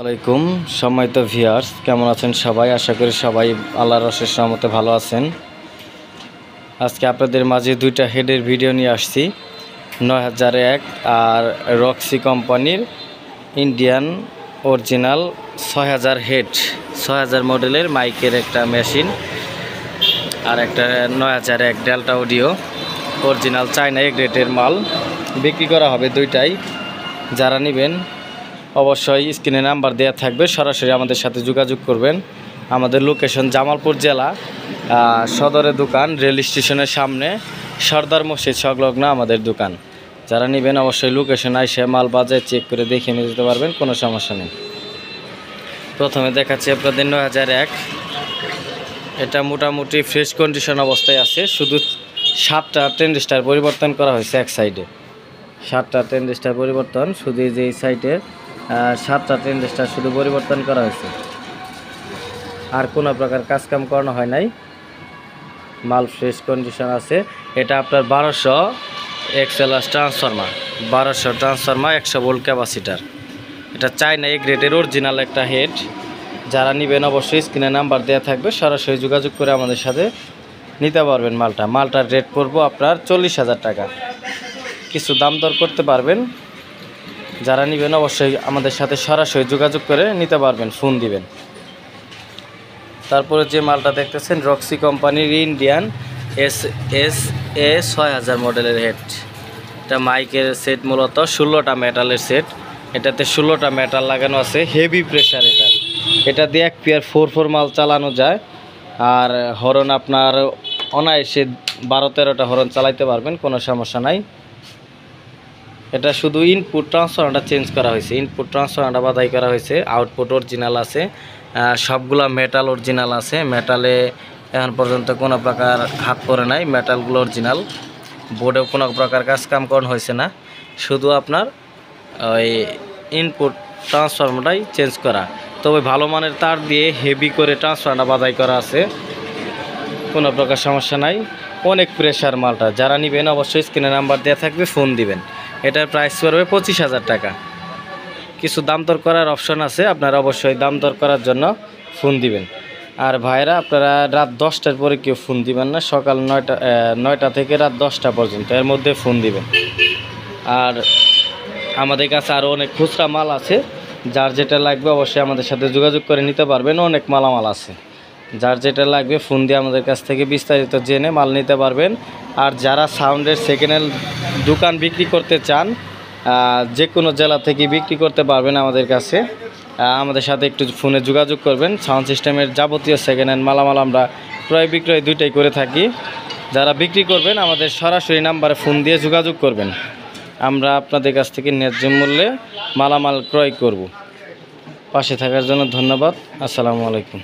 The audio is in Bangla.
আলাইকুম সম্মানিত ভিউয়ার্স, কেমন আছেন সবাই? আশা করি সবাই আল্লাহর অশেষ রহমতে ভালো আছেন। আজকে আপনাদের মাঝে দুইটা হেডের ভিডিও নিয়ে আসছি। 9001 আর রক্সি কোম্পানির ইন্ডিয়ান অরিজিনাল 6000 হেড, 6000 মডেলের মাইকের একটা মেশিন, আর একটা 9001 ডেল্টা অডিও অরিজিনাল চায়না এ গ্রেডের মাল বিক্রি করা হবে। দুইটাই যারা নেবেন অবশ্যই স্ক্রিনে নাম্বার দেওয়া থাকবে, সরাসরি আমাদের সাথে যোগাযোগ করবেন। আমাদের লোকেশন জামালপুর জেলা, সদরের দোকান, রেল স্টেশনের সামনে, সর্দার মসজিদ সংলগ্ন আমাদের দোকান। যারা নেবেন অবশ্যই লোকেশন আইসে মাল বাজার চেক করে দেখে নিয়ে যেতে পারবেন, কোনো সমস্যা নেই। প্রথমে দেখাচ্ছি আপনাদের 9001। এটা মোটামুটি ফ্রেশ কন্ডিশন অবস্থায় আছে, শুধু 7টা ট্রেনজিস্টার পরিবর্তন করা হয়েছে এক সাইডে। 7টা ট্রেনজিস্টার পরিবর্তন, শুধু যে এই সাইডে 7টা ট্রেনজিস্টার শুধু পরিবর্তন করা হয়েছে, আর কোনো প্রকার কাজকাম করানো হয় নাই। মাল ফ্রেশ কন্ডিশন আছে। এটা আপনার 1200 XLR transformer, 1200 transformer, 100 volt capacitor. এটা চায়না এ গ্রেডের অরিজিনাল একটা হেড। যারা নেবেন অবশ্যই স্ক্রিনে নাম্বার দেওয়া থাকবে, সরাসরি যোগাযোগ করে আমাদের সাথে নিতে পারবেন। মালটার রেট পড়বো আপনার 40,000 টাকা। কিছু দাম দর করতে পারবেন। যারা নেবেন অবশ্যই আমাদের সাথে সরাসরি যোগাযোগ করে নিতে পারবেন, ফোন দিবেন। তারপরে যে মালটা দেখতেছেন রক্সি কোম্পানির ইন্ডিয়ান এস 6000 মডেলের হেড। এটা মাইকের সেট, মূলত 16টা মেটালের সেট। এটাতে 16টা মেটাল লাগানো আছে, হেভি প্রেশার। এটা দিয়ে 1 পেয়ার 4 মাল চালানো যায়। আর হরন আপনার অনায়াসে 12-13টা হরন চালাইতে পারবেন, কোনো সমস্যা নাই। এটা শুধু ইনপুট ট্রান্সফরমারটা চেঞ্জ করা হয়েছে, ইনপুট ট্রান্সফরমারটা বাদাই করা হয়েছে। আউটপুট অরিজিনাল আছে, সবগুলা মেটাল অরিজিনাল আছে। মেটালে এখন পর্যন্ত কোনো প্রকার হাত পড়ে নাই, মেটালগুলো অরিজিনাল। বোর্ডেও কোনো প্রকার কাজকাম করানো হয়েছে না, শুধু আপনার ওই ইনপুট ট্রান্সফরমারটাই চেঞ্জ করা। তবে ভালো মানের তার দিয়ে হেভি করে ট্রান্সফরমারটা বাদাই করা আছে, কোনো প্রকার সমস্যা নাই। অনেক প্রেশার মালটা। যারা নেবেন অবশ্যই স্ক্রিনে নাম্বার দেওয়া থাকবে, ফোন দিবেন। এটার প্রাইস পড়বে 25,000 টাকা। কিছু দাম দর করার অপশন আছে, আপনারা অবশ্যই দাম দর করার জন্য ফোন দিবেন। আর ভাইরা, আপনারা রাত 10টার পরে কেউ ফোন দিবেন না, সকাল 9টা থেকে রাত 10টা পর্যন্ত, এর মধ্যে ফোন দিবেন। আর আমাদের কাছে আরও অনেক খুচরা মাল আছে, যার যেটা লাগবে অবশ্যই আমাদের সাথে যোগাযোগ করে নিতে পারবেন। অনেক মালামাল আছে, যার যেটা লাগবে ফোন দিয়ে আমাদের কাছ থেকে বিস্তারিত জেনে মাল নিতে পারবেন। আর যারা সাউন্ডের সেকেন্ড হ্যান্ড দোকান বিক্রি করতে চান, যে কোনো জেলা থেকে বিক্রি করতে পারবেন আমাদের কাছে। আমাদের সাথে একটু ফোনে যোগাযোগ করবেন। সাউন্ড সিস্টেমের যাবতীয় সেকেন্ড হ্যান্ড মালামাল আমরা ক্রয় বিক্রয় দুইটাই করে থাকি। যারা বিক্রি করবেন আমাদের সরাসরি নাম্বারে ফোন দিয়ে যোগাযোগ করবেন, আমরা আপনাদের কাছ থেকে ন্যায্য মূল্যে মালামাল ক্রয় করব। পাশে থাকার জন্য ধন্যবাদ। আসসালামু আলাইকুম।